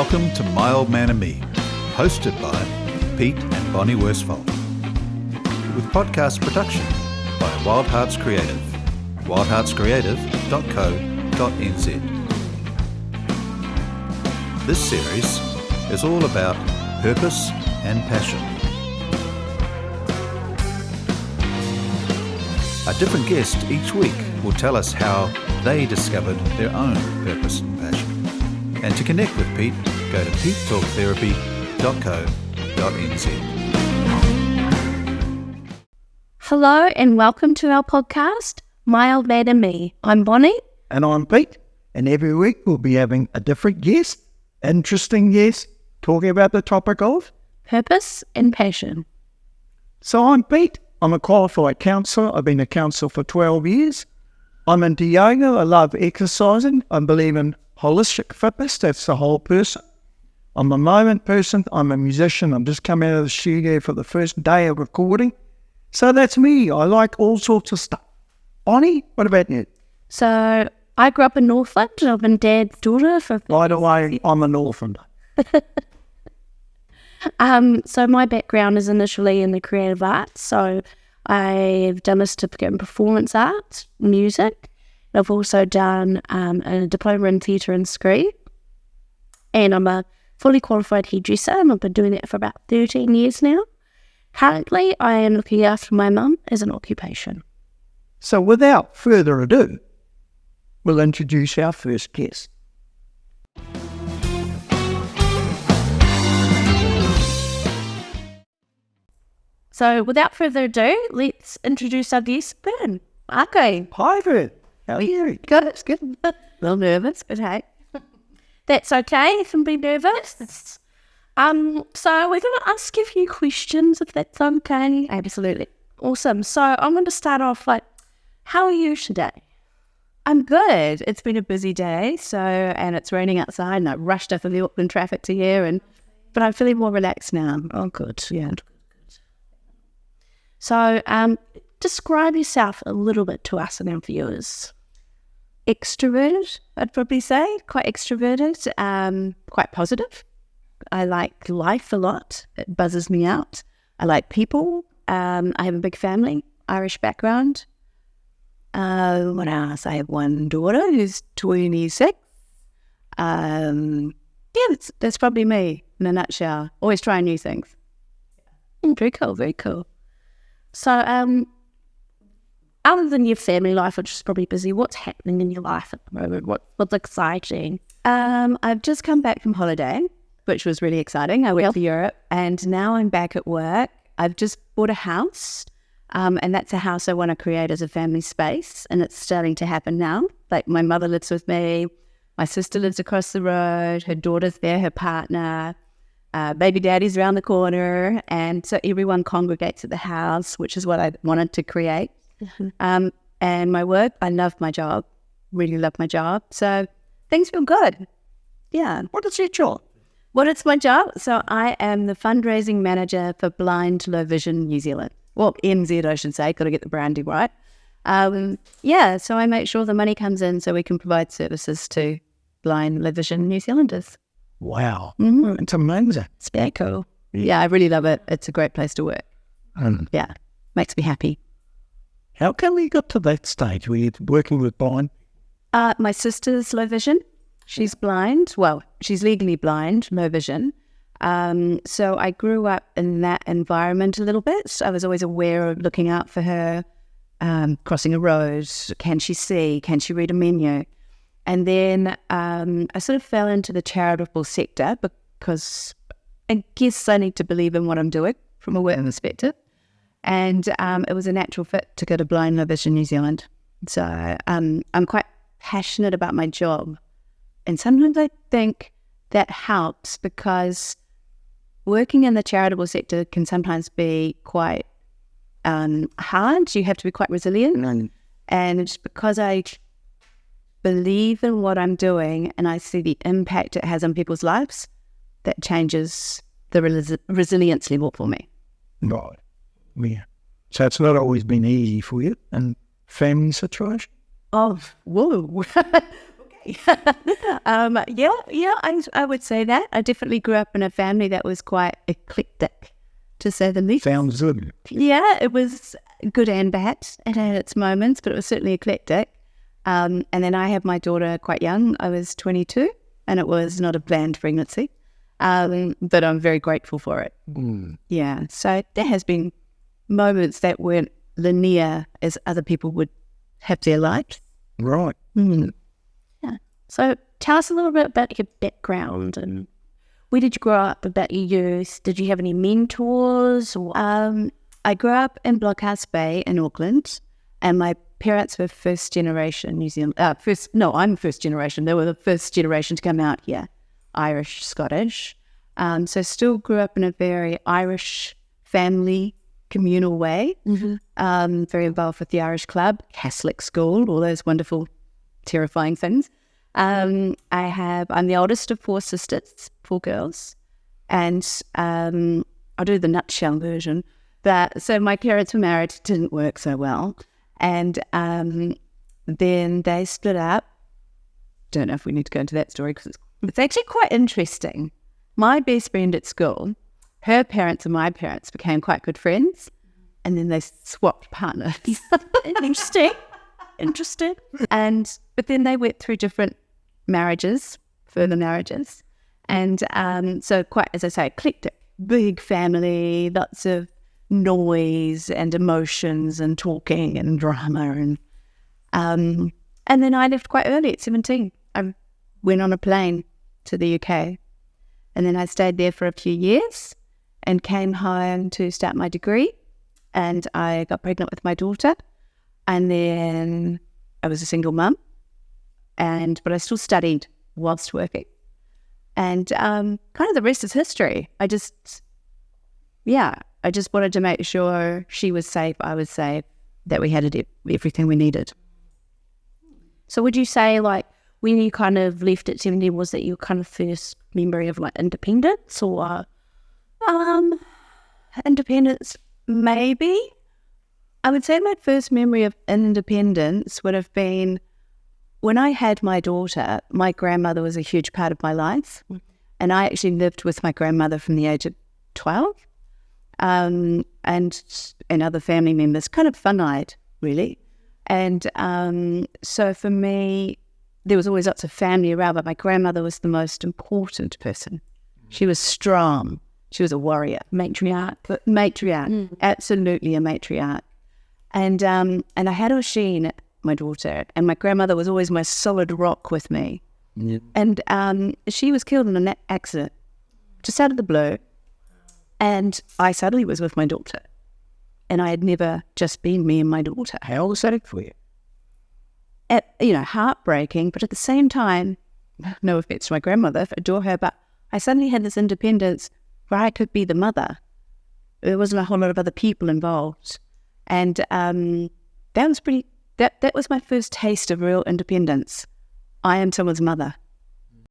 Welcome to My Old Man and Me, hosted by Pete and Bonnie Worsfold, with podcast production by Wild Hearts Creative, wildheartscreative.co.nz. This series is all about purpose and passion. A different guest each week will tell us how they discovered their own purpose and passion. And to connect with Pete, go to petetalktherapy.co.nz. Hello and welcome to our podcast, My Old Man and Me. I'm Bonnie. And I'm Pete. And every week we'll be having a different guest, interesting guest, talking about the topic of Purpose and passion. So I'm Pete. I'm a qualified counsellor. I've been a counsellor for 12 years. I'm into yoga. I love exercising. I believe in holistic fitness. That's the whole person. I'm a moment person. I'm a musician. I'm just come out of the studio for the first day of recording. So that's me. I like all sorts of stuff. Bonnie, what about you? So I grew up in Northland. I've been Dad's daughter for... By the way, I'm an orphan. So my background is initially in the creative arts. So I've done a certificate in performance art, music. I've also done a diploma in theatre and screen. And I'm a fully qualified hairdresser, and I've been doing that for about 13 years now. Currently, I am looking after my mum as an occupation. So without further ado, we'll introduce our first guest. So without further ado, let's introduce our guest, Vern. Okay. Hi, Vern. How are you? Good, it's good. A little nervous, but hey. That's okay, you can be nervous. So we're going to ask you a few questions, if that's okay. Absolutely. Awesome. So I'm going to start off how are you today? I'm good. It's been a busy day, and it's raining outside, and I rushed up in the Auckland traffic to here, but I'm feeling more relaxed now. Oh, good. Yeah. Good. So describe yourself a little bit to us and our viewers. Extroverted, I'd probably say. Quite extroverted, quite positive. I like life a lot. It buzzes me out. I like people. I have a big family, Irish background. What else? I have one daughter who's 26. That's probably me in a nutshell. Always trying new things. Very cool, very cool. So, other than your family life, which is probably busy, what's happening in your life at the moment? What's exciting? I've just come back from holiday, which was really exciting. I went to Europe, and now I'm back at work. I've just bought a house, and that's a house I want to create as a family space, and it's starting to happen now. Like, my mother lives with me, my sister lives across the road, her daughter's there, her partner, baby daddy's around the corner, and so everyone congregates at the house, which is what I wanted to create. Mm-hmm. And my work, I love my job, really love my job, so things feel good. Yeah. What is your job? What is my job? So I am the fundraising manager for Blind Low Vision New Zealand. Well, NZ, I should say, got to get the branding right. So I make sure the money comes in so we can provide services to blind low vision New Zealanders. Wow. Mm-hmm. It's amazing. It's very cool. Yeah, I really love it. It's a great place to work. Yeah, makes me happy. How come we got to that stage where you're working with blind? My sister's low vision. She's blind. Well, she's legally blind, low vision. So I grew up in that environment a little bit. So I was always aware of looking out for her, crossing a road. Can she see? Can she read a menu? And then I sort of fell into the charitable sector because I guess I need to believe in what I'm doing from a work perspective. And it was a natural fit to go to Blind Low Vision New Zealand. So I'm quite passionate about my job. And sometimes I think that helps because working in the charitable sector can sometimes be quite hard. You have to be quite resilient. And it's because I believe in what I'm doing and I see the impact it has on people's lives, that changes the resilience level for me. Right. Yeah. So it's not always been easy for you in family situation? Oh, whoa. I would say that. I definitely grew up in a family that was quite eclectic, to say the least. Sounds good. Yeah, it was good and bad. It had its moments, but it was certainly eclectic. And then I had my daughter quite young. I was 22, and it was not a planned pregnancy. But I'm very grateful for it. Yeah, so there has been moments that weren't linear as other people would have their lives. Right. Yeah. So tell us a little bit about your background and where did you grow up, about your youth? Did you have any mentors? Or I grew up in Blockhouse Bay in Auckland, and my parents were first generation New Zealand. I'm first generation. They were the first generation to come out here, Irish, Scottish. So still grew up in a very Irish family, communal way. Very involved with the Irish Club, Catholic school, all those wonderful, terrifying things. I'm the oldest of 4 sisters, 4 girls, and I'll do the nutshell version. So my parents were married, it didn't work so well, and then they split up. Don't know if we need to go into that story because it's actually quite interesting. My best friend at school, her parents and my parents became quite good friends, and then they swapped partners. Interesting. But then they went through different marriages, further marriages, and so quite, as I say, eclectic, big family, lots of noise and emotions and talking and drama, and then I left quite early at 17. I went on a plane to the UK, and then I stayed there for a few years and came home to start my degree, and I got pregnant with my daughter, and then I was a single mum, but I still studied whilst working, and kind of the rest is history. I just wanted to make sure she was safe, I was safe, that we had everything we needed. so would you say, like, when you kind of left at 17, was that your kind of first memory of like independence, or Independence, maybe. I would say my first memory of independence would have been when I had my daughter. My grandmother was a huge part of my life, and I actually lived with my grandmother from the age of 12, and other family members, kind of fun-eyed, really. And so for me, there was always lots of family around, but my grandmother was the most important person. She was strong. She was a warrior. matriarch? Absolutely a matriarch. And I had Oisin, my daughter, and my grandmother was always my solid rock with me. Yeah. And she was killed in an accident, just out of the blue. And I suddenly was with my daughter. And I had never just been me and my daughter. How was that for you? Heartbreaking, but at the same time, no offense to my grandmother, I adore her, but I suddenly had this independence where I could be the mother. There wasn't a whole lot of other people involved. And that was my first taste of real independence. I am someone's mother.